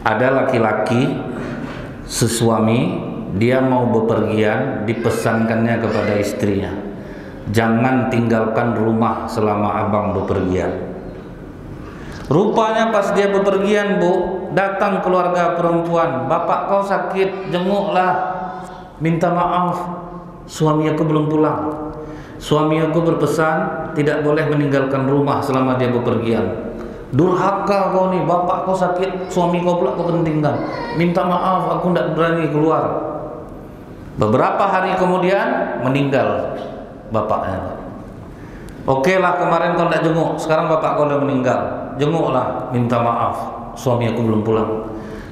Ada laki-laki sesuami, dia mau bepergian, dipesankannya kepada istrinya, jangan tinggalkan rumah selama abang bepergian. Rupanya pas dia bepergian, Bu, datang keluarga perempuan, bapak kau sakit, jenguklah, minta maaf, suami aku belum pulang. Suami aku berpesan tidak boleh meninggalkan rumah selama dia bepergian. Durhaka kau nih, bapak kau sakit, suami kau pula kau pentingkan. Minta maaf, aku tidak berani keluar. Beberapa hari kemudian meninggal bapaknya. Oke lah, kemarin kau tidak jenguk, sekarang bapak kau sudah meninggal, jenguklah, minta maaf, suami aku belum pulang.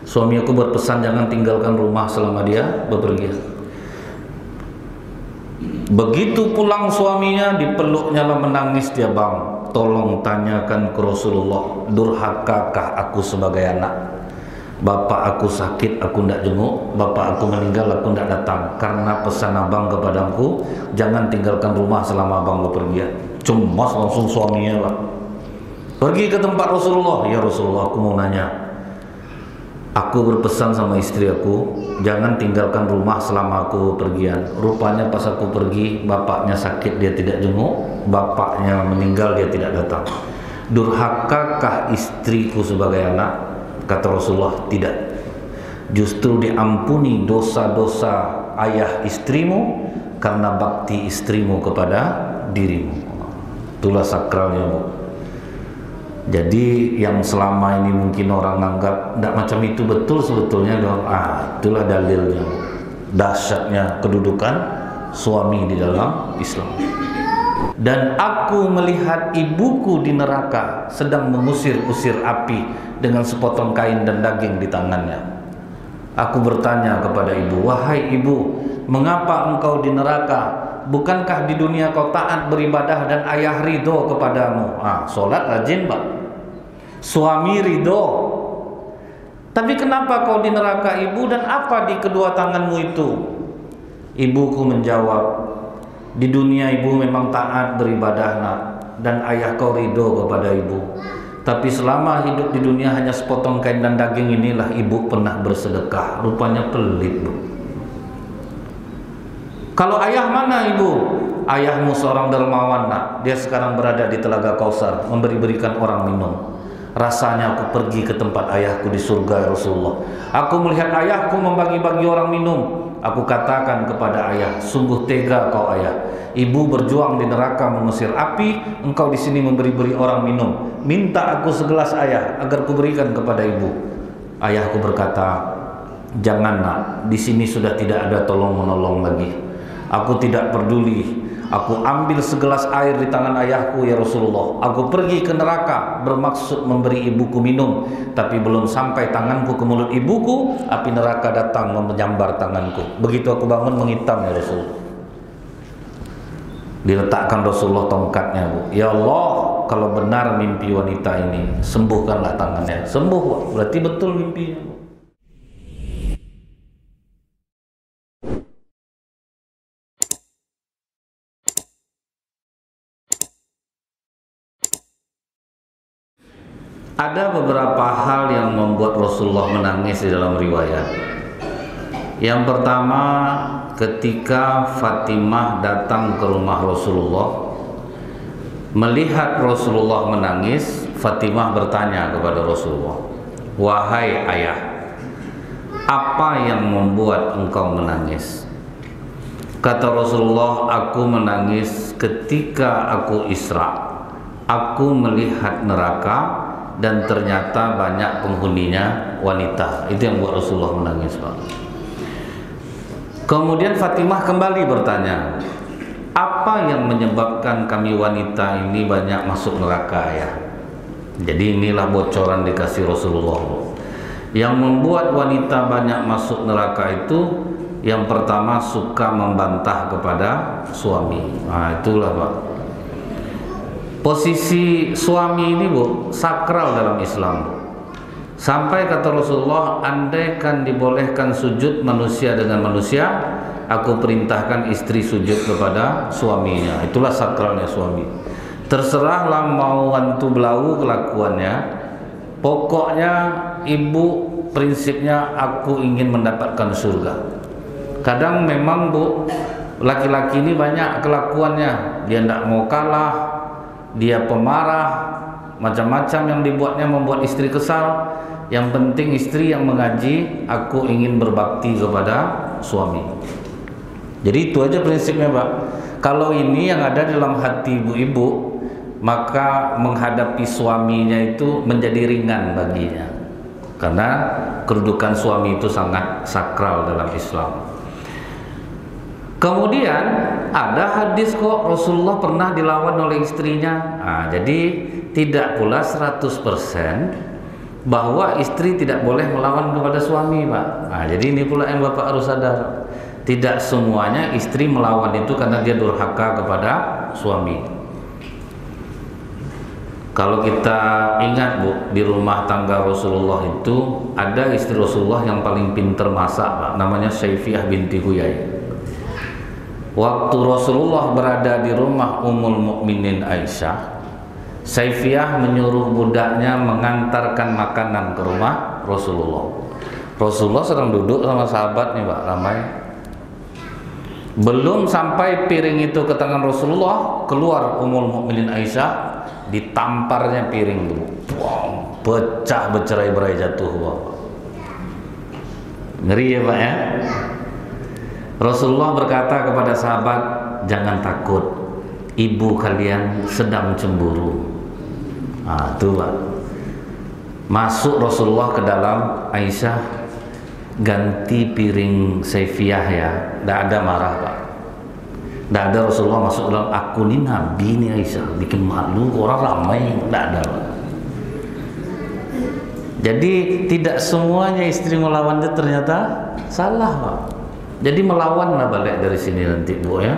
Suami aku berpesan jangan tinggalkan rumah selama dia bepergian. Begitu pulang suaminya, dipeluknya lah menangis dia, bang, tolong tanyakan ke Rasulullah, durhakakah aku sebagai anak? Bapak aku sakit, aku tidak jenguk, bapak aku meninggal, aku tidak datang, karena pesan abang kepadaku, jangan tinggalkan rumah selama abang bepergian. Cemas langsung suaminya, Pak. Pergi ke tempat Rasulullah, ya Rasulullah, aku mau nanya, aku berpesan sama istri aku, jangan tinggalkan rumah selama aku pergian. Rupanya pas aku pergi, bapaknya sakit, dia tidak jenguk, bapaknya meninggal, dia tidak datang. Durhakakah istriku sebagai anak? Kata Rasulullah, tidak. Justru diampuni dosa-dosa ayah istrimu karena bakti istrimu kepada dirimu. Itulah sakralnya, Bu. Jadi yang selama ini mungkin orang anggap tidak macam itu betul, sebetulnya dong. Itulah dalilnya, dahsyatnya kedudukan suami di dalam Islam. Dan aku melihat ibuku di neraka sedang mengusir-usir api dengan sepotong kain dan daging di tangannya. Aku bertanya kepada ibu, wahai ibu, mengapa engkau di neraka? Bukankah di dunia kau taat beribadah dan ayah ridho kepadamu? Sholat rajin, Pak, suami ridho. Tapi kenapa kau di neraka, ibu, dan apa di kedua tanganmu itu? Ibuku menjawab, di dunia ibu memang taat beribadah, nak, dan ayah kau ridho kepada ibu. Tapi selama hidup di dunia hanya sepotong kain dan daging inilah ibu pernah bersedekah. Rupanya pelit, Bu. Kalau ayah mana, ibu? Ayahmu seorang dermawan, nak. Dia sekarang berada di Telaga Kausar, memberi-berikan orang minum. Rasanya aku pergi ke tempat ayahku di surga, ya Rasulullah. Aku melihat ayahku membagi-bagi orang minum. Aku katakan kepada ayah, sungguh tega kau ayah. Ibu berjuang di neraka mengusir api, engkau di sini memberi-beri orang minum. Minta aku segelas ayah agar kuberikan kepada ibu. Ayahku berkata, jangan, nak, di sini sudah tidak ada tolong menolong lagi. Aku tidak peduli. Aku ambil segelas air di tangan ayahku, ya Rasulullah. Aku pergi ke neraka bermaksud memberi ibuku minum, tapi belum sampai tanganku ke mulut ibuku, api neraka datang menyambar tanganku. Begitu aku bangun mengitam, ya Rasulullah. Diletakkan Rasulullah tongkatnya, Bu. Ya Allah, kalau benar mimpi wanita ini, sembuhkanlah tangannya. Sembuh, Bu. Berarti betul mimpinya, Bu. Ada beberapa hal yang membuat Rasulullah menangis di dalam riwayat. Yang pertama, ketika Fatimah datang ke rumah Rasulullah, melihat Rasulullah menangis, Fatimah bertanya kepada Rasulullah, wahai ayah, apa yang membuat engkau menangis? Kata Rasulullah, aku menangis ketika aku Isra. Aku melihat neraka dan ternyata banyak penghuninya wanita. Itu yang buat Rasulullah menangis, Pak. Kemudian Fatimah kembali bertanya, apa yang menyebabkan kami wanita ini banyak masuk neraka, ya? Jadi inilah bocoran dikasih Rasulullah. Yang membuat wanita banyak masuk neraka itu, yang pertama suka membantah kepada suami. Itulah, Pak. Posisi suami ini, Bu, sakral dalam Islam. Sampai kata Rasulullah, andaikan dibolehkan sujud manusia dengan manusia, aku perintahkan istri sujud kepada suaminya. Itulah sakralnya suami. Terserahlah mau wantu belau kelakuannya, pokoknya ibu prinsipnya aku ingin mendapatkan surga. Kadang memang Bu, laki-laki ini banyak kelakuannya. Dia tidak mau kalah, dia pemarah, macam-macam yang dibuatnya membuat istri kesal. Yang penting istri yang mengaji, aku ingin berbakti kepada suami. Jadi itu aja prinsipnya Pak. Kalau ini yang ada dalam hati ibu-ibu, maka menghadapi suaminya itu menjadi ringan baginya. Karena kedudukan suami itu sangat sakral dalam Islam. Kemudian ada hadis kok Rasulullah pernah dilawan oleh istrinya. Jadi tidak pula 100% bahwa istri tidak boleh melawan kepada suami Pak. Jadi ini pula yang Bapak harus sadar. Tidak semuanya istri melawan itu karena dia durhaka kepada suami. Kalau kita ingat Bu, di rumah tangga Rasulullah itu ada istri Rasulullah yang paling pintar masak Pak, namanya Syaifiyah binti Huyai. Waktu Rasulullah berada di rumah Ummul Mukminin Aisyah, Syaifiyah menyuruh budaknya mengantarkan makanan ke rumah Rasulullah. Rasulullah sedang duduk sama sahabat nih Pak, ramai. Belum sampai piring itu ke tangan Rasulullah, keluar Ummul Mukminin Aisyah, ditamparnya piring itu, pecah bercerai-berai jatuh Pak. Ngeri ya Pak ya. Rasulullah berkata kepada sahabat, jangan takut, ibu kalian sedang cemburu. Tuh Pak. Masuk Rasulullah ke dalam, Aisyah ganti piring Syaifiyah ya. Tidak ada marah Pak. Tidak ada Rasulullah masuk dalam, aku ini Nabi nih Aisyah, bikin malu orang ramai. Tidak ada Pak. Jadi tidak semuanya istri melawan itu ternyata salah Pak. Jadi melawanlah balik dari sini nanti Bu ya.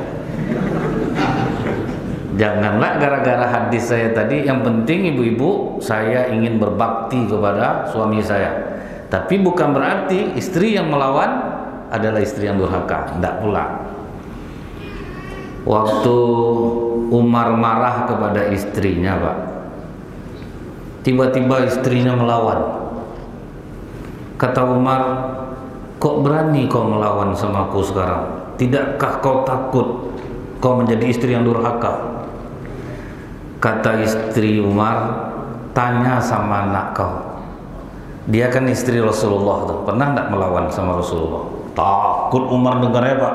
Janganlah gara-gara hadis saya tadi, yang penting ibu-ibu saya ingin berbakti kepada suami saya. Tapi bukan berarti istri yang melawan adalah istri yang durhaka, tidak pula. Waktu Umar marah kepada istrinya Pak, tiba-tiba istrinya melawan. Kata Umar, kok berani kau melawan sama aku sekarang? Tidakkah kau takut kau menjadi istri yang durhaka? Kata istri Umar, tanya sama anak kau. Dia kan istri Rasulullah tuh, pernah tidak melawan sama Rasulullah? Takut Umar dengarnya Pak.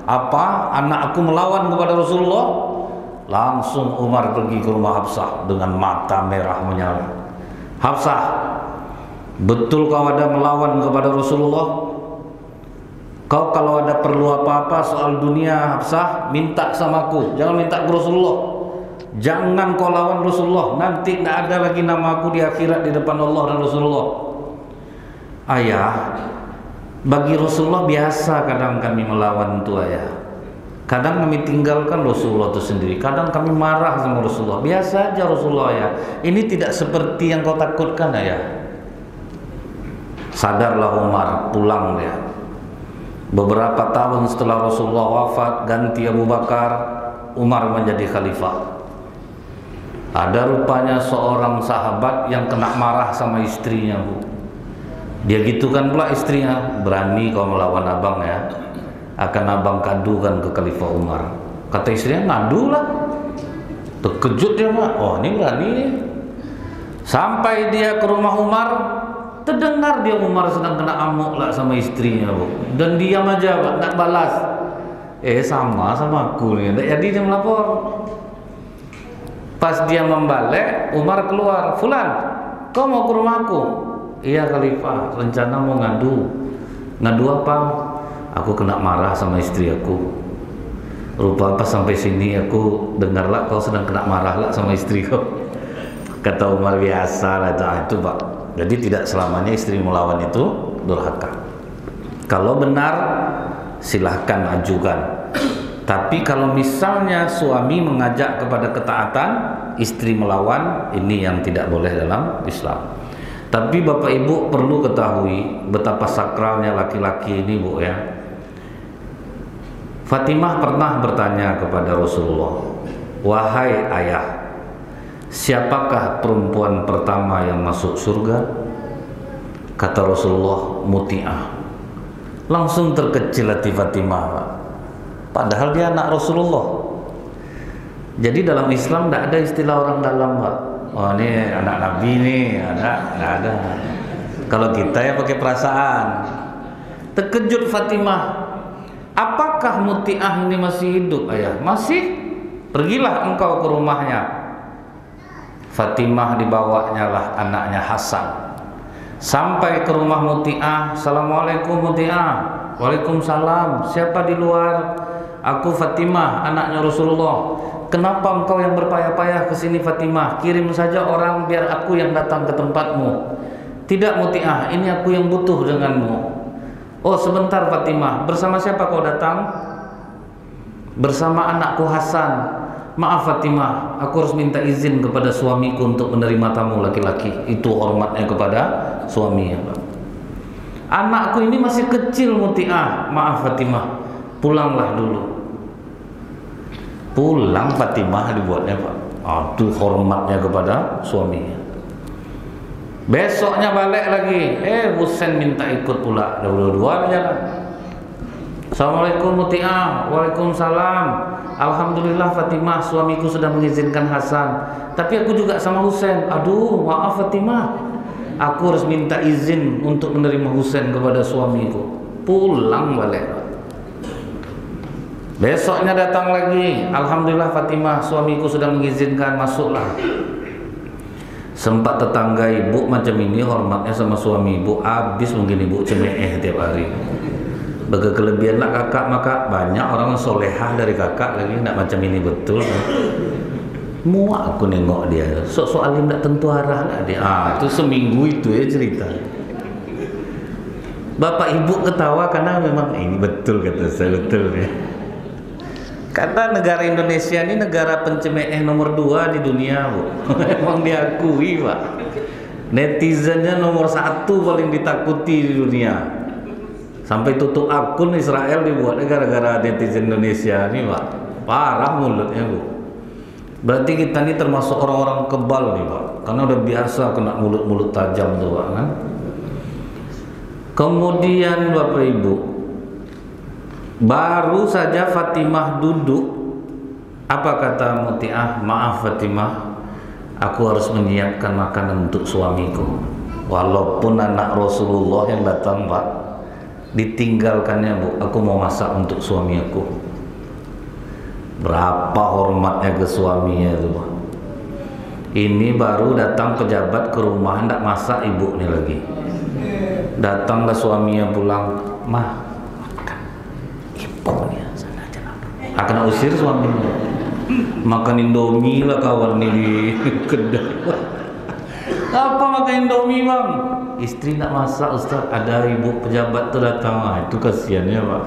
Apa? Anak aku melawan kepada Rasulullah? Langsung Umar pergi ke rumah Hafsah dengan mata merah menyala. Hafsah, betul kau ada melawan kepada Rasulullah? Kau kalau ada perlu apa-apa soal dunia Hafsah, minta sama aku, jangan minta ke Rasulullah. Jangan kau lawan Rasulullah, nanti tidak ada lagi nama aku di akhirat di depan Allah dan Rasulullah. Ayah, bagi Rasulullah biasa kadang kami melawan itu ayah. Kadang kami tinggalkan Rasulullah itu sendiri, kadang kami marah sama Rasulullah. Biasa aja Rasulullah ya. Ini tidak seperti yang kau takutkan ayah. Sadarlah Umar, pulang dia. Beberapa tahun setelah Rasulullah wafat, ganti Abu Bakar, Umar menjadi khalifah. Ada rupanya seorang sahabat yang kena marah sama istrinya Bu. Dia gitukan pula istrinya, berani kau melawan abang ya, akan abang kadukan ke Khalifah Umar. Kata istrinya, ngadu lah. Terkejut dia Pak, oh ini berani nih. Sampai dia ke rumah Umar, terdengar dia Umar sedang kena amuk lah sama istrinya Bu. Dan diam aja Pak, tak balas. Sama aku nih, tak jadi dia melapor. Pas dia membalik, Umar keluar, Fulan, kau mau ke rumahku? Iya Khalifah, rencana mau ngadu. Ngadu apa? Aku kena marah sama istri aku. Rupa pas sampai sini aku dengarlah kau sedang kena marah lah sama istri kau. Kata Umar, biasa lah itu Pak. Jadi tidak selamanya istri melawan itu durhaka. Kalau benar silahkan ajukan. Tapi kalau misalnya suami mengajak kepada ketaatan, istri melawan, ini yang tidak boleh dalam Islam. Tapi Bapak Ibu perlu ketahui betapa sakralnya laki-laki ini Bu ya. Fatimah pernah bertanya kepada Rasulullah, wahai ayah, siapakah perempuan pertama yang masuk surga? Kata Rasulullah, muti'ah. Langsung terkecil hati Fatimah, Pak. Padahal dia anak Rasulullah. Jadi dalam Islam tidak ada istilah orang dalam, Pak. Oh, ini anak Nabi nih, nggak ada. Kalau kita ya pakai perasaan. Terkejut Fatimah. Apakah Muti'ah ini masih hidup, ayah? Masih? Pergilah engkau ke rumahnya. Fatimah dibawanya lah anaknya Hasan. Sampai ke rumah Muti'ah. Assalamualaikum Muti'ah. Waalaikumsalam. Siapa di luar? Aku Fatimah, anaknya Rasulullah. Kenapa engkau yang berpayah-payah ke sini Fatimah? Kirim saja orang biar aku yang datang ke tempatmu. Tidak Muti'ah, ini aku yang butuh denganmu. Oh sebentar Fatimah, bersama siapa kau datang? Bersama anakku Hasan. Maaf Fatimah, aku harus minta izin kepada suamiku untuk menerima tamu laki-laki. Itu hormatnya kepada suaminya. Anakku ini masih kecil Muti'ah. Maaf Fatimah, pulanglah dulu. Pulang Fatimah dibuatnya, Pak. Aduh, hormatnya kepada suaminya. Besoknya balik lagi. Husain minta ikut pula. Dua-dua jalan. Assalamualaikum Muti'ah. Waalaikumsalam. Alhamdulillah Fatimah, suamiku sudah mengizinkan Hasan. Tapi aku juga sama Husain. Aduh, maaf Fatimah, aku harus minta izin untuk menerima Husain kepada suamiku. Pulang balik. Besoknya datang lagi. Alhamdulillah Fatimah, suamiku sudah mengizinkan, masuklah. Sempat tetangga ibu macam ini hormatnya sama suami ibu, habis mungkin ibu cemeh tiap hari. Bagi kelebihan lah kakak, maka banyak orang solehah dari kakak lagi, tidak macam ini betul. Muak aku nengok dia, sok alim tidak tentu arah lah dia. Itu seminggu itu ya cerita. Bapak ibu ketawa karena memang ini betul kata saya, betul ya. Kata negara Indonesia ini negara pencemeh nomor 2 di dunia, Bu. Memang diakui, Pak. Netizennya nomor 1 paling ditakuti di dunia. Sampai tutup akun Israel dibuat gara-gara netizen Indonesia ini, Pak. Parah mulutnya, Bu. Berarti kita ini termasuk orang-orang kebal nih, Pak. Karena udah biasa kena mulut-mulut tajam tuh, Pak, kan? Kemudian Bapak Ibu, baru saja Fatimah duduk, apa kata Muti'ah? Maaf Fatimah, aku harus menyiapkan makanan untuk suamiku. Walaupun anak Rasulullah yang datang, Pak, ditinggalkannya, Bu, aku mau masak untuk suami aku. Berapa hormatnya ke suaminya itu, Pak. Ini baru datang pejabat ke rumah, hendak masak ibu nih lagi. Datanglah suaminya pulang, mah akan usir suaminya. Makan Indomie lah kawan nih di kedai. Apa makan Indomie bang? Istri nak masak Ustaz, ada ibu pejabat tuh datang. Itu kasihannya Pak.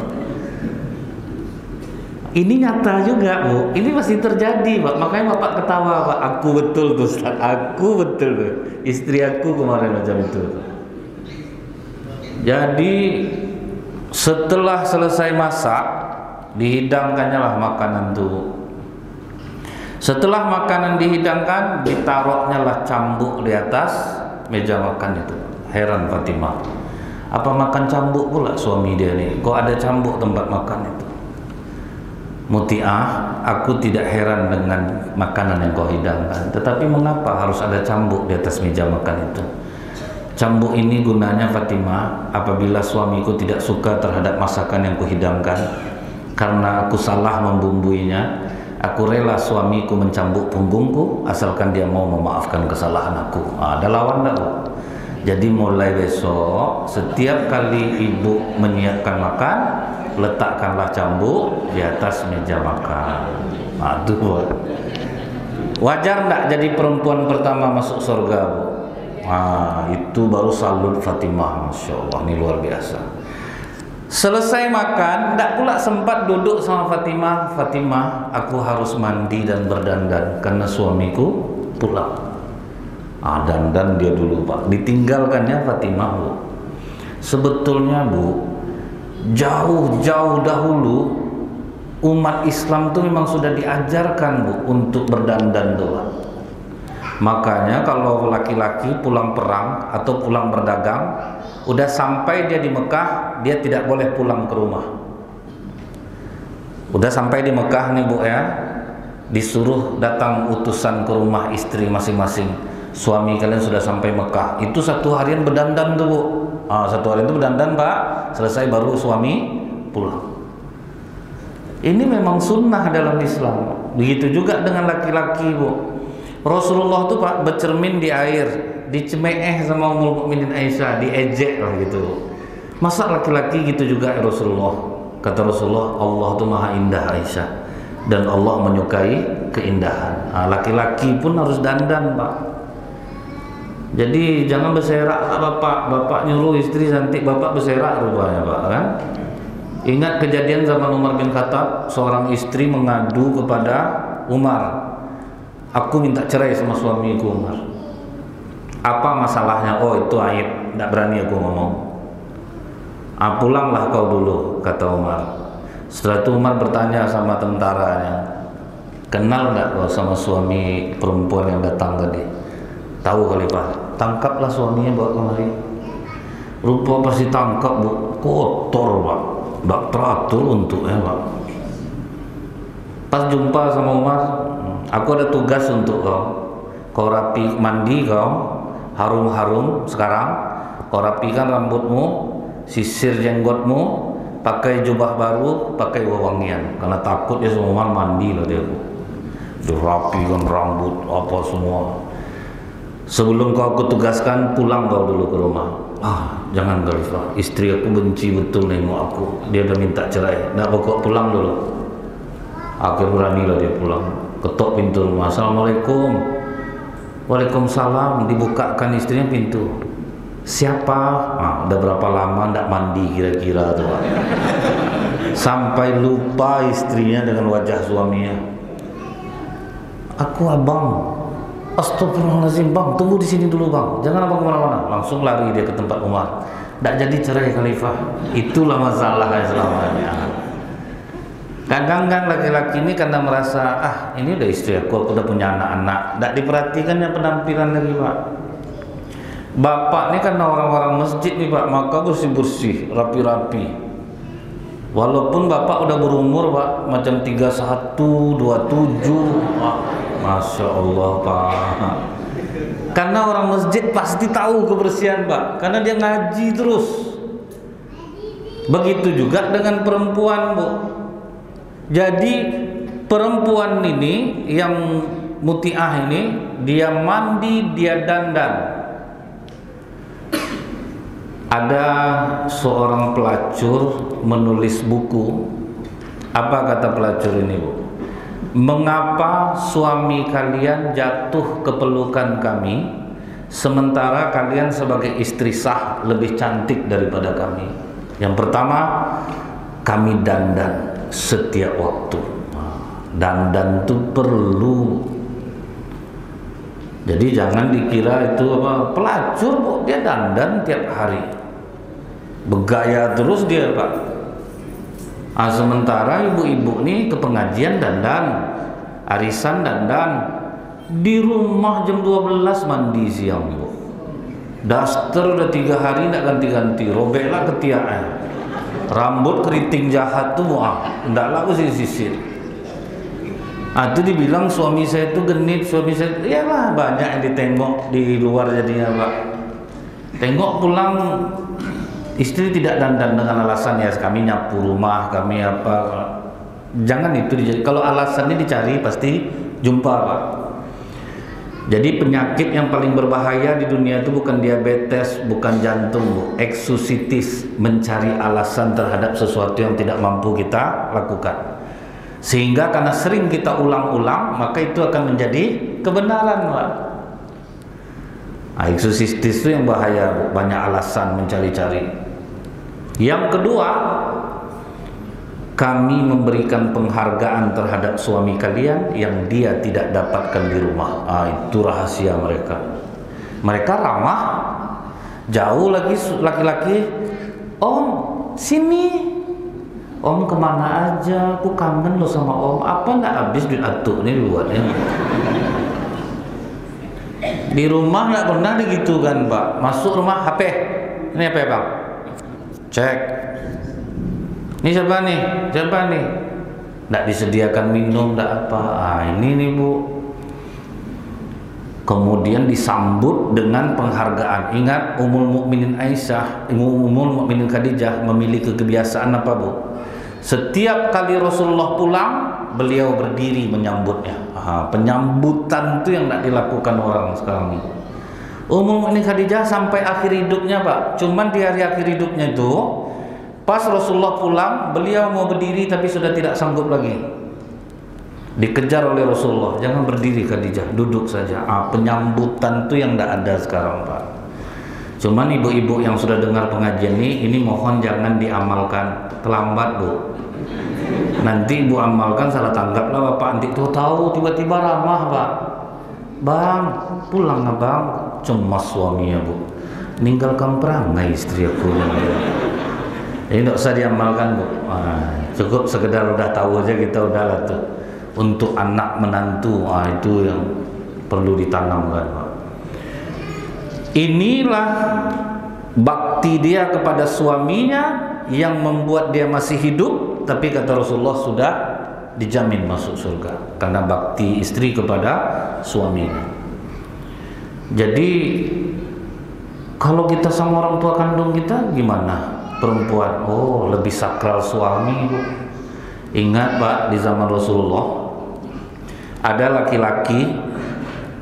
Ini nyata juga Bu, ini masih terjadi Pak. Makanya Bapak ketawa Pak. Aku betul tuh Ustaz, aku betul tuh. Istri aku kemarin macam itu. Jadi setelah selesai masak, dihidangkannya lah makanan tuh. Setelah makanan dihidangkan, ditaruhnya lah cambuk di atas meja makan itu. Heran Fatimah, apa makan cambuk pula suami dia nih? Kok ada cambuk tempat makan itu? Muti'ah, aku tidak heran dengan makanan yang kau hidangkan, tetapi mengapa harus ada cambuk di atas meja makan itu? Cambuk ini gunanya Fatimah, apabila suamiku tidak suka terhadap masakan yang kuhidangkan, karena aku salah membumbuinya, aku rela suamiku mencambuk punggungku asalkan dia mau memaafkan kesalahan aku. Ada lawan tak? Jadi mulai besok setiap kali ibu menyiapkan makan, letakkanlah cambuk di atas meja makan. Aduh, wajar tak jadi perempuan pertama masuk surga, Bu? Itu baru salut Fatimah, Masya Allah, ini luar biasa. Selesai makan, tidak pula sempat duduk sama Fatimah. Fatimah, aku harus mandi dan berdandan karena suamiku pulang. Dandan dia dulu Pak. Ditinggalkannya Fatimah, Bu. Sebetulnya Bu, jauh-jauh dahulu umat Islam itu memang sudah diajarkan Bu untuk berdandan doang. Makanya kalau laki-laki pulang perang atau pulang berdagang, udah sampai dia di Mekah, dia tidak boleh pulang ke rumah. Udah sampai di Mekah nih Bu ya, disuruh datang utusan ke rumah istri masing-masing. Suami kalian sudah sampai Mekah, itu satu harian berdandan tuh Bu. Satu harian itu berdandan Pak, selesai baru suami pulang. Ini memang sunnah dalam Islam. Begitu juga dengan laki-laki Bu. Rasulullah tuh Pak bercermin di air, dicemeeh sama Ummul Mukminin Aisyah, diejek lah gitu. Masa laki-laki gitu juga ya Rasulullah? Kata Rasulullah, Allah tuh maha indah Aisyah, dan Allah menyukai keindahan. Laki-laki pun harus dandan Pak. Jadi jangan berserak bapak nyuruh istri cantik, bapak berserak rupanya Pak kan? Ingat kejadian zaman Umar bin Khattab, seorang istri mengadu kepada Umar, aku minta cerai sama suamiku Umar. Apa masalahnya? Oh itu aib, tidak berani aku ngomong. Pulanglah kau dulu, kata Umar. Setelah itu Umar bertanya sama tentaranya, kenal tidak kau sama suami perempuan yang datang tadi? Tahu kali Pak. Tangkaplah suaminya bawa kemari. Rupa pasti tangkap Bu, kotor Pak, tidak teratur untuknya Pak. Pas jumpa sama Umar, aku ada tugas untuk kau. Kau rapi mandi kau, harum-harum sekarang. Kau rapikan rambutmu, sisir jenggotmu, pakai jubah baru, pakai wewangian. Karena takut dia semua Umar mandi lah dia. Dirapikan rambut apa semua. Sebelum kau aku tugaskan, pulang kau dulu ke rumah. Jangan Khalifah, istri aku benci betul nengok aku. Dia udah minta cerai. Nak pokok pulang dulu. Akhirnya beranilah dia pulang. Ketok pintu rumah. Assalamualaikum. Waalaikumsalam. Dibukakan istrinya pintu. Siapa? Udah berapa lama ndak mandi kira-kira tuh Pak. Sampai lupa istrinya dengan wajah suaminya. Aku abang. Astagfirullahaladzim Bang, tunggu di sini dulu Bang. Jangan abang kemana-mana. Langsung lari dia ke tempat Umar. Ndak jadi cerai Khalifah. Itulah masalahnya selamanya. Kadang kan laki-laki ini karena merasa ini udah istri aku udah punya anak-anak, tidak diperhatikannya penampilan lagi Pak. Bapak ini karena orang-orang masjid nih Pak, maka bersih-bersih, rapi-rapi. Walaupun bapak udah berumur Pak, macam 31, 27, Masya Allah Pak. Karena orang masjid pasti tahu kebersihan Pak, karena dia ngaji terus. Begitu juga dengan perempuan Bu. Jadi perempuan ini yang mutiah ini, dia mandi, dia dandan. Ada seorang pelacur menulis buku. Apa kata pelacur ini Bu? Mengapa suami kalian jatuh ke pelukan kami, sementara kalian sebagai istri sah lebih cantik daripada kami? Yang pertama, kami dandan setiap waktu. Dandan itu perlu. Jadi jangan dikira itu apa pelacur kok dia dandan tiap hari, bergaya terus dia Pak. Sementara ibu-ibu nih ke pengajian dandan, arisan dandan, di rumah jam 12 mandi siang Bu. Daster udah 3 hari tidak ganti-ganti, robeklah ketiaknya. Rambut keriting jahat tuh ndak laku sisir. Itu dibilang suami saya itu genit, suami saya iyalah banyak yang ditengok di luar jadinya Pak. Tengok pulang istri tidak dandan dengan alasan ya kami nyapu rumah, kami apa. Jangan itu dijadi. Kalau alasannya dicari pasti jumpa Pak. Jadi penyakit yang paling berbahaya di dunia itu bukan diabetes, bukan jantung Bu. Eksusitis, mencari alasan terhadap sesuatu yang tidak mampu kita lakukan. Sehingga karena sering kita ulang-ulang, maka itu akan menjadi kebenaran Pak. Eksusitis itu yang bahaya, banyak alasan mencari-cari. Yang kedua, kami memberikan penghargaan terhadap suami kalian yang dia tidak dapatkan di rumah. Itu rahasia mereka. Mereka ramah. Jauh lagi laki-laki, Om sini, Om kemana aja, aku kangen lo sama Om. Apa nggak habis duit atuk nih buatnya. Di rumah nggak pernah begitu kan Pak. Masuk rumah HP, ini apa ya Bang? Cek. Ini siapa nih? Siapa nih? Nggak disediakan minum, nggak apa. Ini nih Bu. Kemudian disambut dengan penghargaan. Ingat Ummul Mukminin Aisyah, Ummul Mukminin Khadijah memiliki kebiasaan apa Bu? Setiap kali Rasulullah pulang, beliau berdiri menyambutnya. Penyambutan itu yang tidak dilakukan orang sekarang ini. Ummul Mukminin Khadijah sampai akhir hidupnya Pak. Cuman di hari akhir hidupnya itu, pas Rasulullah pulang, beliau mau berdiri tapi sudah tidak sanggup lagi. Dikejar oleh Rasulullah, jangan berdiri Khadijah, duduk saja. Penyambutan itu yang tidak ada sekarang Pak. Cuman ibu-ibu yang sudah dengar pengajian ini mohon jangan diamalkan, terlambat Bu. Nanti ibu amalkan salah tanggap lah Bapak, nanti tahu tiba-tiba ramah Pak. Bang, pulang Bang. Cemas suaminya Bu, ninggalkan perangai istri aku. Ini tidak usah diamalkan Bu. Cukup sekedar udah tahu aja kita udah lah tuh. Untuk anak menantu, itu yang perlu ditanamkan Pak. Inilah bakti dia kepada suaminya yang membuat dia masih hidup, tapi kata Rasulullah sudah dijamin masuk surga karena bakti istri kepada suaminya. Jadi kalau kita sama orang tua kandung kita gimana? Perempuan, lebih sakral suami Bu. Ingat Pak, di zaman Rasulullah ada laki-laki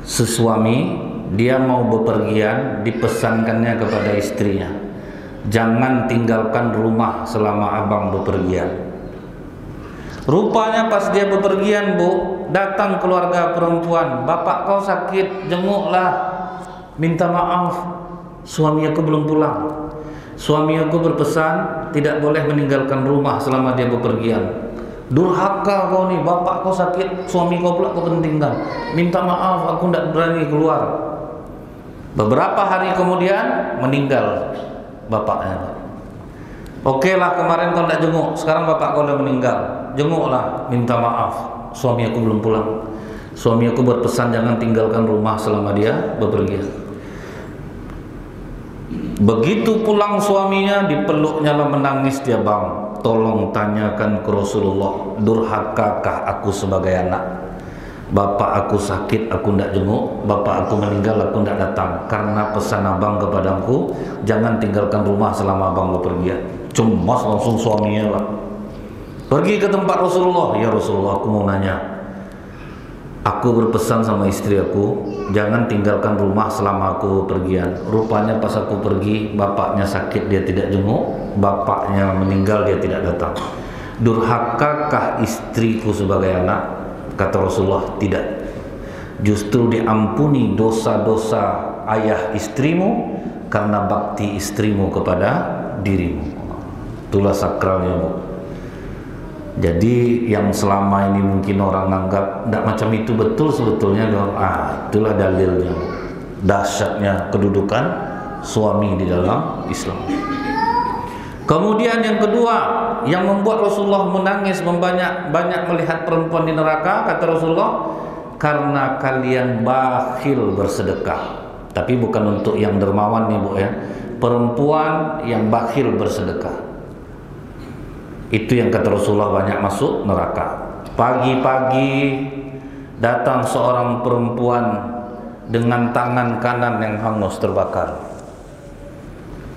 sesuami, dia mau bepergian, dipesankannya kepada istrinya, jangan tinggalkan rumah selama abang bepergian. Rupanya pas dia bepergian Bu, datang keluarga perempuan, bapak kau sakit, jenguklah, minta maaf, suami aku belum pulang. Suami aku berpesan tidak boleh meninggalkan rumah selama dia bepergian. Durhaka kau nih, bapak kau sakit, suami kau pula kau pentingkan. Minta maaf, aku tidak berani keluar. Beberapa hari kemudian meninggal bapaknya. Oke lah, kemarin kau tidak jenguk, sekarang bapak kau sudah meninggal, jenguklah, minta maaf, suami aku belum pulang. Suami aku berpesan jangan tinggalkan rumah selama dia bepergian. Begitu pulang suaminya, dipeluknya lah menangis dia, Bang. Tolong tanyakan ke Rasulullah, durhakakah aku sebagai anak? Bapak aku sakit, aku tidak jenguk. Bapak aku meninggal, aku tidak datang. Karena pesan abang kepadaku, jangan tinggalkan rumah selama abang bepergian. Cemas langsung suaminya Pak. Pergi ke tempat Rasulullah. Ya Rasulullah, aku mau nanya, aku berpesan sama istri aku, jangan tinggalkan rumah selama aku bepergian. Rupanya pas aku pergi, bapaknya sakit, dia tidak jenguk. Bapaknya meninggal, dia tidak datang. Durhakakah istriku sebagai anak? Kata Rasulullah, tidak. Justru diampuni dosa-dosa ayah istrimu karena bakti istrimu kepada dirimu. Itulah sakralnya Bu. Jadi yang selama ini mungkin orang anggap tidak macam itu betul, sebetulnya itulah dalilnya, dahsyatnya kedudukan suami di dalam Islam. Kemudian yang kedua yang membuat Rasulullah menangis banyak melihat perempuan di neraka, kata Rasulullah, karena kalian bakhil bersedekah. Tapi bukan untuk yang dermawan nih Bu ya, perempuan yang bakhil bersedekah. Itu yang kata Rasulullah banyak masuk neraka. Pagi-pagi datang seorang perempuan dengan tangan kanan yang hangus terbakar.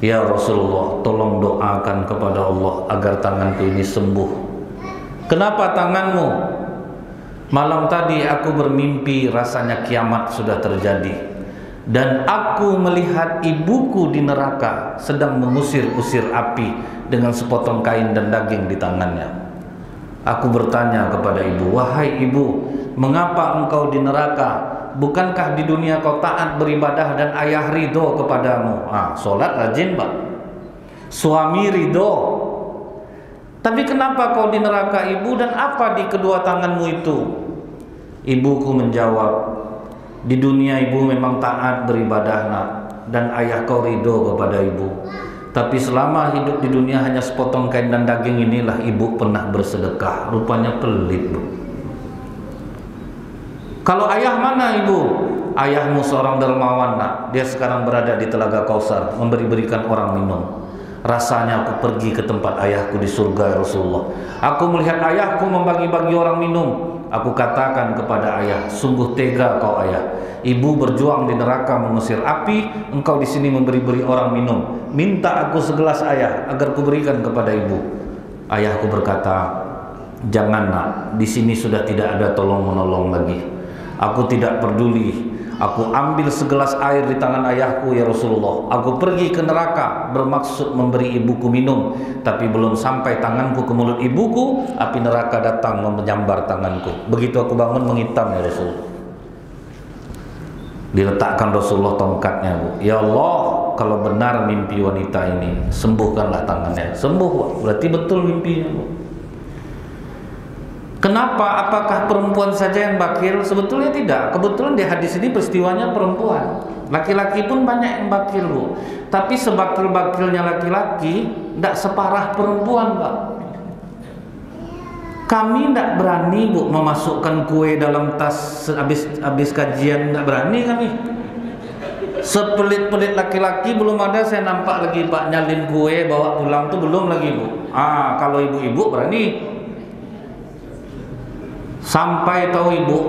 Ya Rasulullah, tolong doakan kepada Allah agar tanganku ini sembuh. Kenapa tanganmu? Malam tadi aku bermimpi rasanya kiamat sudah terjadi, dan aku melihat ibuku di neraka sedang mengusir-usir api dengan sepotong kain dan daging di tangannya. Aku bertanya kepada ibu, wahai ibu, mengapa engkau di neraka? Bukankah di dunia kau taat beribadah dan ayah ridho kepadamu? Sholat rajin Pak, suami ridho. Tapi kenapa kau di neraka ibu, dan apa di kedua tanganmu itu? Ibuku menjawab, di dunia ibu memang taat beribadah nak, dan ayah kau ridho kepada ibu. Tapi selama hidup di dunia hanya sepotong kain dan daging inilah ibu pernah bersedekah. Rupanya pelit Bu. Kalau ayah mana ibu? Ayahmu seorang dermawan nak. Dia sekarang berada di Telaga Kausar memberi-berikan orang minum. Rasanya aku pergi ke tempat ayahku di surga ya Rasulullah. Aku melihat ayahku membagi-bagi orang minum. Aku katakan kepada ayah, sungguh tega kau ayah. Ibu berjuang di neraka mengusir api, engkau di sini memberi-beri orang minum. Minta aku segelas ayah agar kuberikan kepada ibu. Ayahku berkata, jangan nak, di sini sudah tidak ada tolong menolong lagi. Aku tidak peduli. Aku ambil segelas air di tangan ayahku ya Rasulullah. Aku pergi ke neraka bermaksud memberi ibuku minum, tapi belum sampai tanganku ke mulut ibuku, api neraka datang menyambar tanganku. Begitu aku bangun menghitam ya Rasulullah. Diletakkan Rasulullah tongkatnya, Bu. Ya Allah, kalau benar mimpi wanita ini, sembuhkanlah tangannya. Sembuh, Bu. Berarti betul mimpinya, Bu. Kenapa? Apakah perempuan saja yang bakil? Sebetulnya tidak. Kebetulan di hadis ini peristiwanya perempuan. Laki-laki pun banyak yang bakil, Bu. Tapi sebakil-bakilnya laki-laki tidak separah perempuan, Pak. Kami tidak berani, Bu, memasukkan kue dalam tas habis kajian. Tidak berani kami. Sepelit-pelit laki-laki belum ada saya nampak lagi, Pak, nyalin kue bawa pulang tuh belum lagi, Bu. Kalau ibu-ibu berani. Sampai tahu ibu,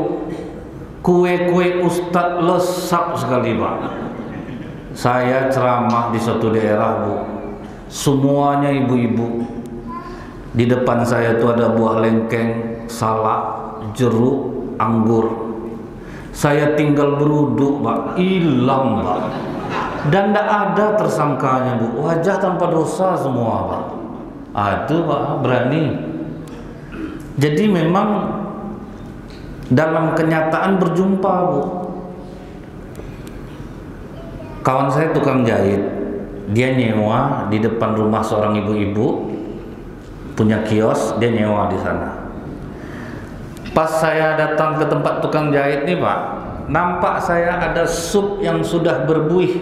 kue-kue ustadz lesap sekali, Pak. Saya ceramah di suatu daerah, Bu, semuanya ibu-ibu. Di depan saya itu ada buah lengkeng, salak, jeruk, anggur. Saya tinggal beruduk, Pak, hilang, Pak. Dan tidak ada tersangkanya, Bu. Wajah tanpa dosa semua, Pak. Itu, Pak, berani. Jadi memang dalam kenyataan berjumpa, Bu. Kawan saya tukang jahit, dia nyewa di depan rumah seorang ibu-ibu, punya kios, dia nyewa di sana. Pas saya datang ke tempat tukang jahit nih, Pak, nampak saya ada sup yang sudah berbuih.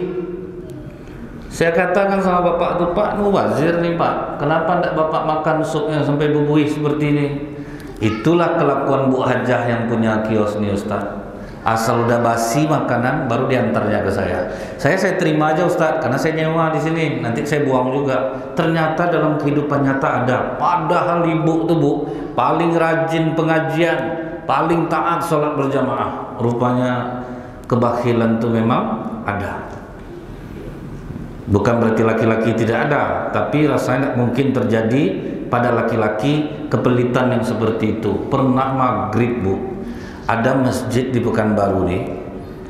Saya katakan sama bapak tuh, Pak, mubazir nih, Pak, kenapa tidak bapak makan sup yang sampai berbuih seperti ini? Itulah kelakuan Bu Hajah yang punya kios nih, Ustaz. Asal udah basi makanan baru diantarnya ke saya. Saya terima aja, Ustaz, karena saya nyewa di sini. Nanti saya buang juga. Ternyata dalam kehidupan nyata ada. Padahal ibu tuh, Bu, paling rajin pengajian, paling taat sholat berjamaah. Rupanya kebakhilan tuh memang ada. Bukan berarti laki-laki tidak ada, tapi rasanya mungkin terjadi pada laki-laki kepelitan yang seperti itu. Pernah maghrib, Bu, ada masjid di Pekanbaru nih,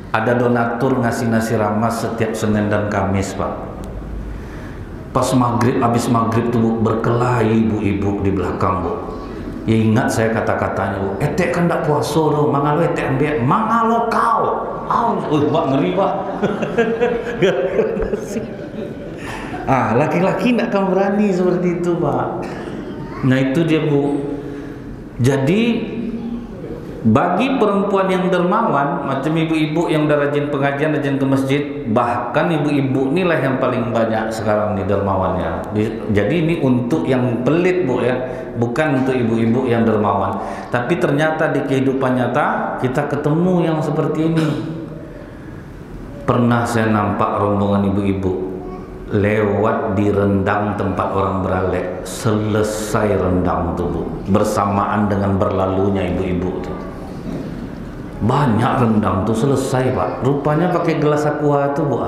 ada donatur ngasih nasi ramas setiap Senin dan Kamis, Pak. Pas maghrib, habis maghrib tuh, Bu, berkelahi ibu-ibu di belakang, Bu. Ya ingat saya kata-katanya, Bu, etek kan tak puasa doh, mangalo etek ambil, mangalo kau. Pak, ngeri, Pak. Laki-laki tidak akan berani seperti itu, Pak. Nah itu dia, Bu. Jadi bagi perempuan yang dermawan, macam ibu-ibu yang udah rajin pengajian, rajin ke masjid, bahkan ibu-ibu inilah yang paling banyak sekarang nih dermawannya. Jadi ini untuk yang pelit, Bu, ya, bukan untuk ibu-ibu yang dermawan. Tapi ternyata di kehidupan nyata kita ketemu yang seperti ini. Pernah saya nampak rombongan ibu-ibu lewat di rendang tempat orang beralek. Selesai rendang tuh, Bu, bersamaan dengan berlalunya ibu-ibu tuh. Banyak rendang tuh selesai, Pak. Rupanya pakai gelas aqua tuh, Bu,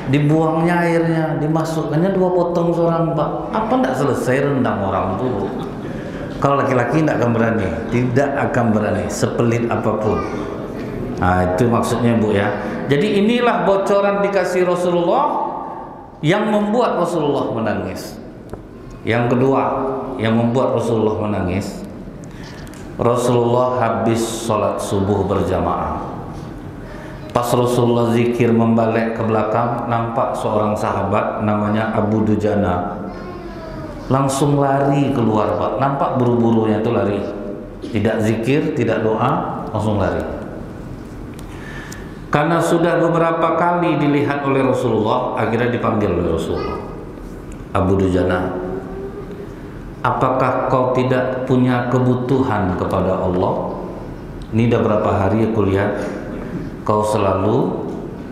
dibuangnya airnya, dimasukkannya 2 potong seorang, Pak. Apa enggak selesai rendang orang tuh, Bu? Kalau laki-laki enggak akan berani, tidak akan berani, sepelit apapun. Itu maksudnya, Bu, ya. Jadi inilah bocoran dikasih Rasulullah yang membuat Rasulullah menangis. Yang kedua yang membuat Rasulullah menangis, Rasulullah habis sholat subuh berjamaah. Pas Rasulullah zikir membalik ke belakang, nampak seorang sahabat namanya Abu Dujana langsung lari keluar, Pak. Nampak buru-burunya itu lari, tidak zikir, tidak doa, langsung lari. Karena sudah beberapa kali dilihat oleh Rasulullah, akhirnya dipanggil oleh Rasulullah. Abu Dujana, apakah kau tidak punya kebutuhan kepada Allah? ini udah berapa hari aku lihat kau selalu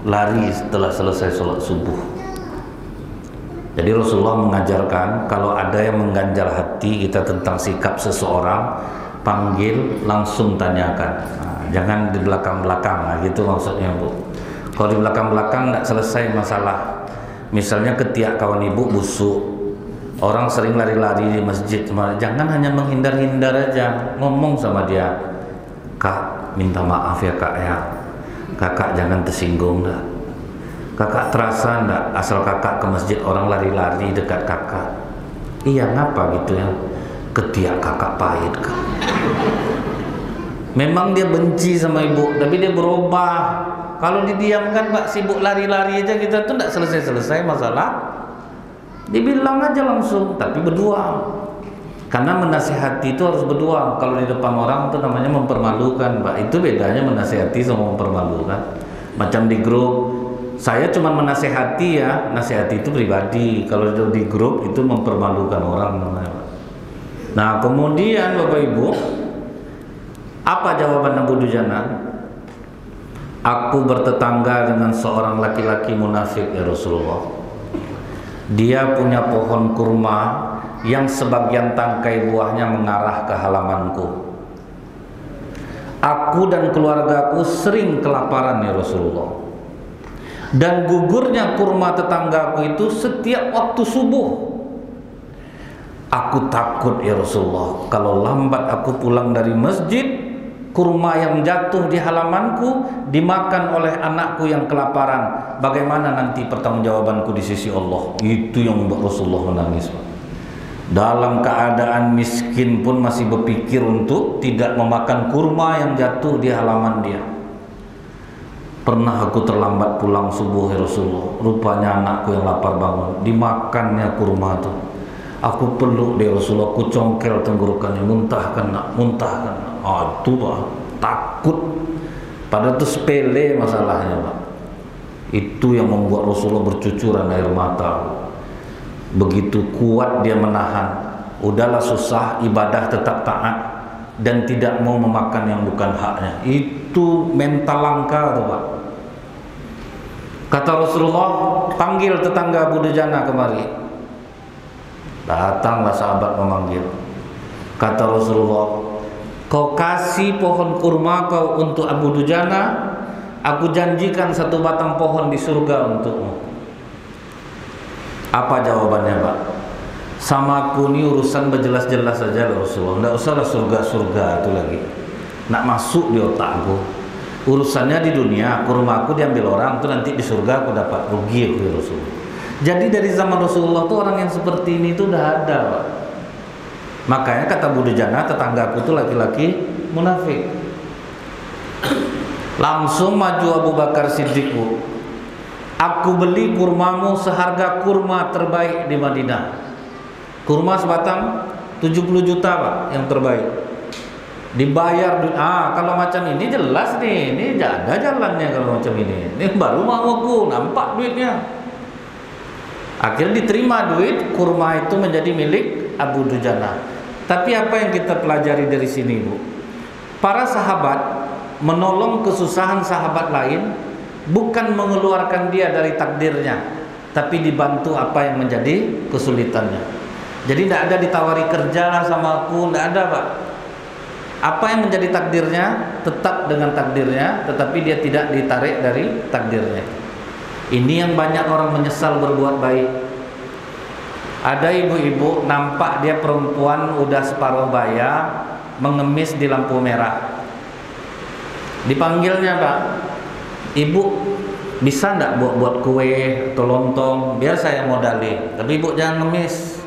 lari setelah selesai sholat subuh. Jadi Rasulullah mengajarkan kalau ada yang mengganjal hati kita tentang sikap seseorang, panggil, langsung tanyakan. Jangan di belakang-belakang, gitu maksudnya Bu. Kalau di belakang-belakang tidak selesai masalah. Misalnya ketiak kawan ibu busuk, orang sering lari-lari di masjid, jangan hanya menghindar-hindar aja, ngomong sama dia, Kak, minta maaf ya Kak ya, Kakak jangan tersinggung dah. Kakak terasa ndak asal kakak ke masjid orang lari-lari dekat kakak? Iya, ngapa gitu ya? Ketiak kakak pahit Kak. Memang dia benci sama ibu, tapi dia berubah. Kalau didiamkan Pak, sibuk lari-lari aja kita tuh ndak selesai-selesai masalah. Dibilang aja langsung, tapi berdua. Karena menasihati itu harus berdua. Kalau di depan orang itu namanya mempermalukan Pak. Itu bedanya menasihati sama mempermalukan. Macam di grup, saya cuma menasihati ya, nasihati itu pribadi. Kalau di grup itu mempermalukan orang namanya. Nah kemudian Bapak Ibu, apa jawaban Abu Dujana? Aku bertetangga dengan seorang laki-laki munafik ya Rasulullah. Dia punya pohon kurma yang sebagian tangkai buahnya mengarah ke halamanku. Aku dan keluargaku sering kelaparan ya Rasulullah. Dan gugurnya kurma tetanggaku itu setiap waktu subuh. Aku takut ya Rasulullah, kalau lambat aku pulang dari masjid, kurma yang jatuh di halamanku dimakan oleh anakku yang kelaparan. Bagaimana nanti pertanggungjawabanku di sisi Allah? Itu yang membuat Rasulullah menangis. Dalam keadaan miskin pun masih berpikir untuk tidak memakan kurma yang jatuh di halaman dia. Pernah aku terlambat pulang subuh ya Rasulullah. Rupanya anakku yang lapar bangun, dimakannya kurma itu. Aku peluk dia Rasulullah, aku congkel tenggorokannya, muntahkan nak, muntahkan nak. Itu Pak, takut. Padahal itu sepele masalahnya Pak. Itu yang membuat Rasulullah bercucuran air mata. Begitu kuat dia menahan. Udahlah susah, ibadah tetap taat dan tidak mau memakan yang bukan haknya. Itu mental langka tuh Pak. Kata Rasulullah, panggil tetangga Abu Dujana kemari. Datanglah sahabat memanggil. Kata Rasulullah, kau kasih pohon kurma kau untuk Abu Dujana, aku janjikan satu batang pohon di surga untukmu. Apa jawabannya Pak? Sama aku ini urusan berjelas-jelas saja Rasulullah. Tidak usahlah surga-surga itu lagi. Nak masuk di otakku. Urusannya di dunia, kurma aku diambil orang, itu nanti di surga aku dapat rugi aku ya Rasulullah. Jadi dari zaman Rasulullah tuh orang yang seperti ini tuh udah ada Pak. Makanya kata Abu Dujana, tetanggaku itu laki-laki munafik. Langsung maju Abu Bakar Siddiq, Bu. Aku beli kurmamu seharga kurma terbaik di Madinah. Kurma sebatang 70 juta Pak, yang terbaik. Dibayar, kalau macam ini jelas nih, ini ada jalannya kalau macam ini. Ini baru mau aku, nampak duitnya. Akhirnya diterima duit, kurma itu menjadi milik Abu Dujana. Tapi apa yang kita pelajari dari sini Bu? Para sahabat menolong kesusahan sahabat lain bukan mengeluarkan dia dari takdirnya, tapi dibantu apa yang menjadi kesulitannya. Jadi tidak ada ditawari kerja sama aku, tidak ada Pak. Apa yang menjadi takdirnya tetap dengan takdirnya, tetapi dia tidak ditarik dari takdirnya. Ini yang banyak orang menyesal berbuat baik. Ada ibu-ibu nampak dia perempuan udah separuh baya mengemis di lampu merah. Dipanggilnya Pak, ibu bisa ndak buat kue atau lontong, biar saya modalin. Tapi ibu jangan ngemis.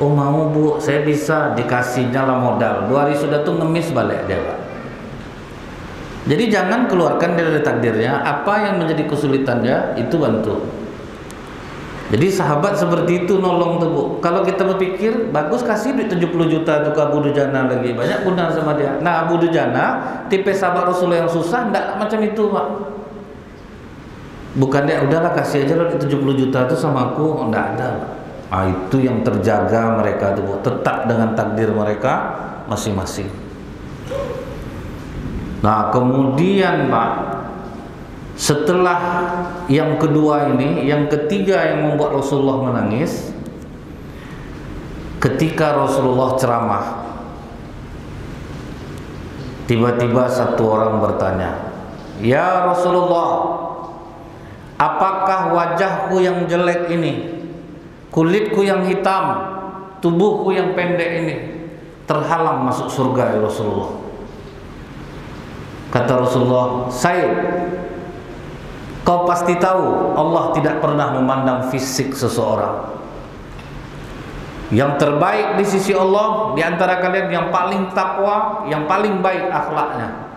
Oh mau Bu, saya bisa. Dikasihnya lah modal. 2 hari sudah tuh ngemis balik dia Pak. Jadi jangan keluarkan dari takdirnya. Apa yang menjadi kesulitannya itu bantu. Jadi sahabat seperti itu nolong tuh Bu. Kalau kita berpikir bagus kasih duit 70 juta tuh ke Abu Dujana lagi, banyak guna sama dia. Nah Abu Dujana tipe sahabat Rasulullah yang susah, enggak macam itu Pak. Bukan dia udahlah kasih aja loh 70 juta itu sama aku, enggak ada Pak. Nah, itu yang terjaga mereka tuh Bu, tetap dengan takdir mereka masing-masing. Nah kemudian Pak, setelah yang kedua ini, yang ketiga yang membuat Rasulullah menangis, ketika Rasulullah ceramah, tiba-tiba satu orang bertanya, "Ya Rasulullah, apakah wajahku yang jelek ini, kulitku yang hitam, tubuhku yang pendek ini terhalang masuk surga ya Rasulullah?" Kata Rasulullah, "Said, kau pasti tahu Allah tidak pernah memandang fisik seseorang. Yang terbaik di sisi Allah di antara kalian yang paling takwa, yang paling baik akhlaknya."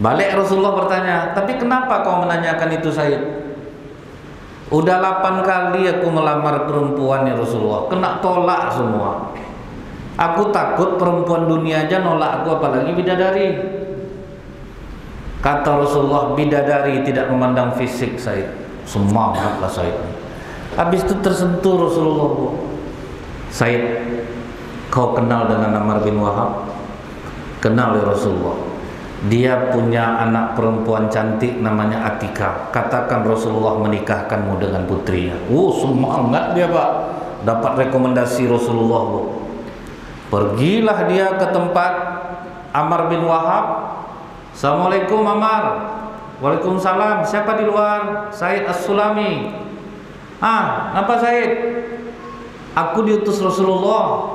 Balik Rasulullah bertanya, "Tapi kenapa kau menanyakan itu Said? Udah 8 kali aku melamar perempuan ya Rasulullah, kena tolak semua. Aku takut perempuan dunia aja nolak aku, apalagi bidadari." Kata Rasulullah, "Bidadari tidak memandang fisik Said." Semangatlah Said. Habis itu tersentuh Rasulullah, "Bu, Said, kau kenal dengan Ammar bin Wahab?" "Kenal ya Rasulullah. Dia punya anak perempuan cantik namanya Atika. Katakan Rasulullah menikahkanmu dengan putrinya." Semangat dia Pak. Dapat rekomendasi Rasulullah, Bu. Pergilah dia ke tempat Ammar bin Wahab. "Assalamualaikum Ammar." "Waalaikumsalam. Siapa di luar?" "Said As-Sulami." "Kenapa Said?" "Aku diutus Rasulullah.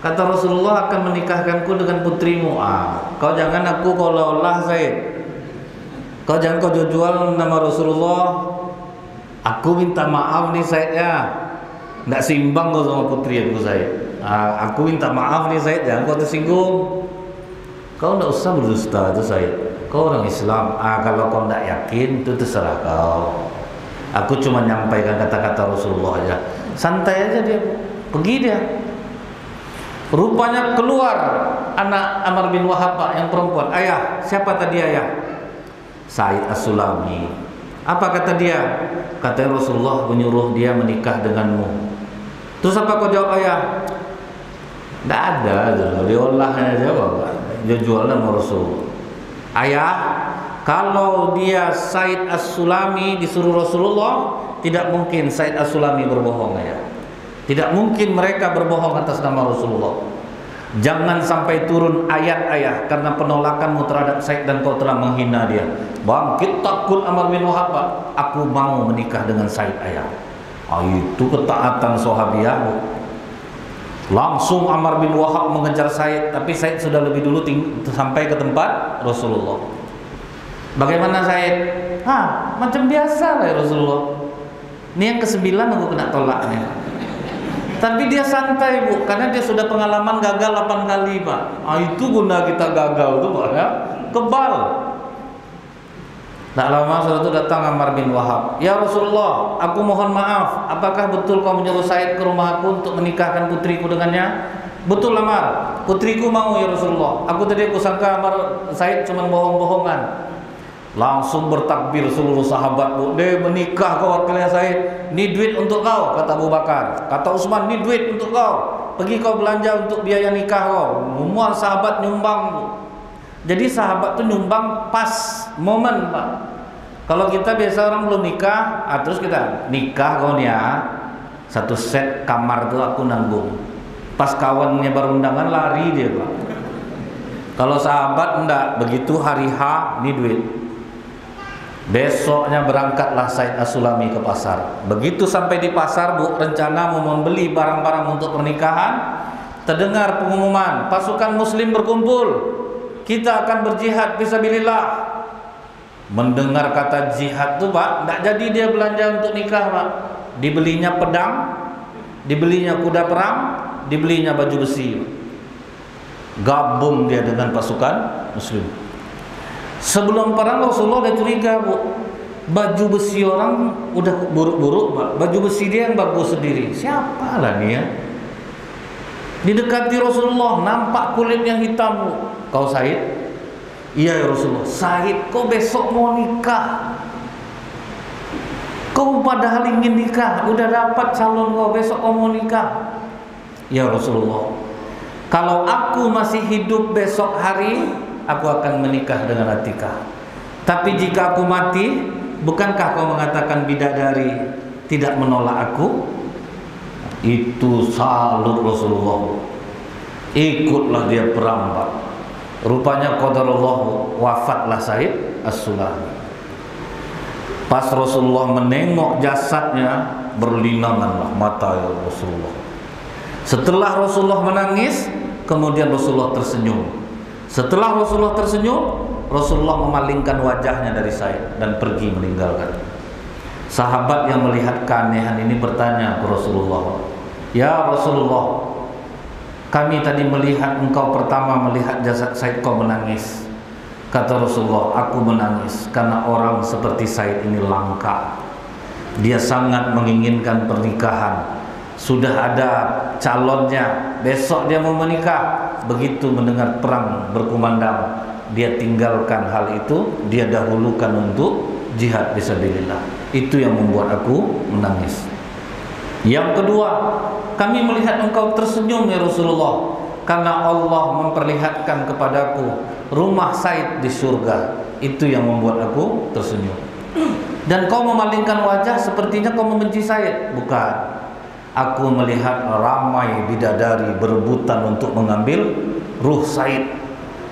Kata Rasulullah akan menikahkanku dengan putrimu." Kau jangan aku kau olah Said. Kau jangan kau jual nama Rasulullah. Aku minta maaf nih Said ya. Nggak seimbang kau sama putri aku Said. Aku minta maaf nih Said, jangan kau tersinggung. Kau nggak usah berdusta itu Said. Kau orang Islam. Kalau kau nggak yakin itu terserah kau. Aku cuma nyampaikan kata-kata Rasulullah aja. Santai aja dia. Pergi dia. Rupanya keluar anak Ammar bin Wahab Pak, yang perempuan. "Ayah, siapa tadi ayah?" "Said As-Sulami." "Apa kata dia?" "Katanya Rasulullah menyuruh dia menikah denganmu." "Terus apa kau jawab ayah?" "Nggak ada, diolahnya aja Pak. Dia jual nama Rasul." "Ayah, kalau dia Said As-Sulami disuruh Rasulullah, tidak mungkin Said As-Sulami berbohong ayah. Tidak mungkin mereka berbohong atas nama Rasulullah. Jangan sampai turun ayat ayah karena penolakanmu terhadap Said dan kau telah menghina dia." Bangkit takut Ammar bin Wahab, Pak. "Aku mau menikah dengan Said ayah." Itu ketaatan sahabiah. Langsung Ammar bin Wahab mengejar Said, tapi Said sudah lebih dulu sampai ke tempat Rasulullah. "Bagaimana Said?" Macam biasa lah ya Rasulullah. Ini yang ke-9 aku kena tolaknya. Tapi dia santai Bu, karena dia sudah pengalaman gagal 8 kali Pak. Itu guna kita gagal tuh Pak ya. Kebal. Tak lama setelah itu datang Ammar bin Wahab. "Ya Rasulullah, aku mohon maaf. Apakah betul kau menyuruh Said ke rumahku untuk menikahkan putriku dengannya?" "Betul Ammar, putriku mau ya Rasulullah. Aku sangka Ammar Said cuma bohong-bohongan." Langsung bertakbir seluruh sahabat, Bu. "Deh, menikah kau wakilnya Said. Ini duit untuk kau," kata Abu Bakar. Kata Utsman, "Ini duit untuk kau. Pergi kau belanja untuk biaya nikah kau." Semua sahabat nyumbang, Bu. Jadi sahabat tuh nyumbang pas momen Pak. Kalau kita biasa orang belum nikah, terus kita nikah kau nih ya, 1 set kamar tuh aku nanggung. Pas kawan nyebar undangan lari dia Pak. Kalau sahabat enggak, begitu hari H ini duit. Besoknya berangkatlah Said As-Sulami ke pasar. Begitu sampai di pasar Bu, rencana mau membeli barang-barang untuk pernikahan, terdengar pengumuman, pasukan muslim berkumpul, kita akan berjihad fisabilillah. Mendengar kata jihad tuh Pak, enggak jadi dia belanja untuk nikah Pak. Dibelinya pedang, dibelinya kuda perang, dibelinya baju besi. Gabung dia dengan pasukan muslim. Sebelum perang Rasulullah udah curiga Bu, baju besi orang udah buruk-buruk Pak, baju besi dia yang bagus sendiri. Siapa lah nih ya? Didekati Rasulullah, nampak kulit yang hitam Bu. "Kau Said?" "Iya ya Rasulullah." "Said, kau besok mau nikah. Kau padahal ingin nikah, udah dapat calon kau, besok kau mau nikah." "Ya Rasulullah, kalau aku masih hidup besok hari, aku akan menikah dengan Atikah. Tapi jika aku mati, bukankah kau mengatakan bidadari tidak menolak aku? Itu salut Rasulullah. Ikutlah dia perang, Pak. Rupanya qadarullah, wafatlah Said As-Sulami. Pas Rasulullah menengok jasadnya, berlinanganlah mata ya Rasulullah. Setelah Rasulullah menangis, kemudian Rasulullah tersenyum. Setelah Rasulullah tersenyum, Rasulullah memalingkan wajahnya dari Said dan pergi meninggalkan. Sahabat yang melihat keanehan ini bertanya ke Rasulullah, "Ya Rasulullah, kami tadi melihat engkau pertama melihat jasad Said kau menangis." Kata Rasulullah, "Aku menangis karena orang seperti Said ini langka. Dia sangat menginginkan pernikahan. Sudah ada calonnya, besok dia mau menikah. Begitu mendengar perang berkumandang, dia tinggalkan hal itu, dia dahulukan untuk jihad fisabilillah. Itu yang membuat aku menangis. Yang kedua, kami melihat engkau tersenyum ya Rasulullah, karena Allah memperlihatkan kepadaku rumah Said di surga. Itu yang membuat aku tersenyum. Dan kau memalingkan wajah sepertinya kau membenci Said." Bukan. Aku melihat ramai bidadari berebutan untuk mengambil ruh Said.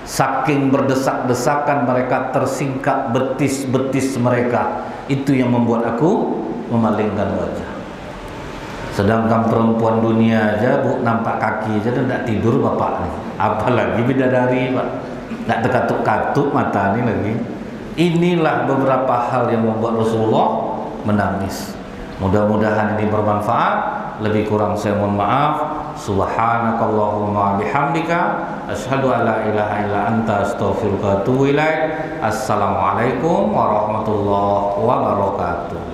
Saking berdesak-desakan mereka tersingkap betis-betis mereka. Itu yang membuat aku memalingkan wajah. Sedangkan perempuan dunia aja nampak kaki aja dan tidak tidur bapak nih. Apalagi bidadari, Pak. Tidak terkatuk-katuk mata ini lagi. Inilah beberapa hal yang membuat Rasulullah menangis. Mudah-mudahan ini bermanfaat. Lebih kurang saya mohon maaf. Subhanakallahumma bihamdika asyhadu an la ilaha illa anta astaghfiruka wa atubu ilaik. Assalamualaikum warahmatullahi wabarakatuh.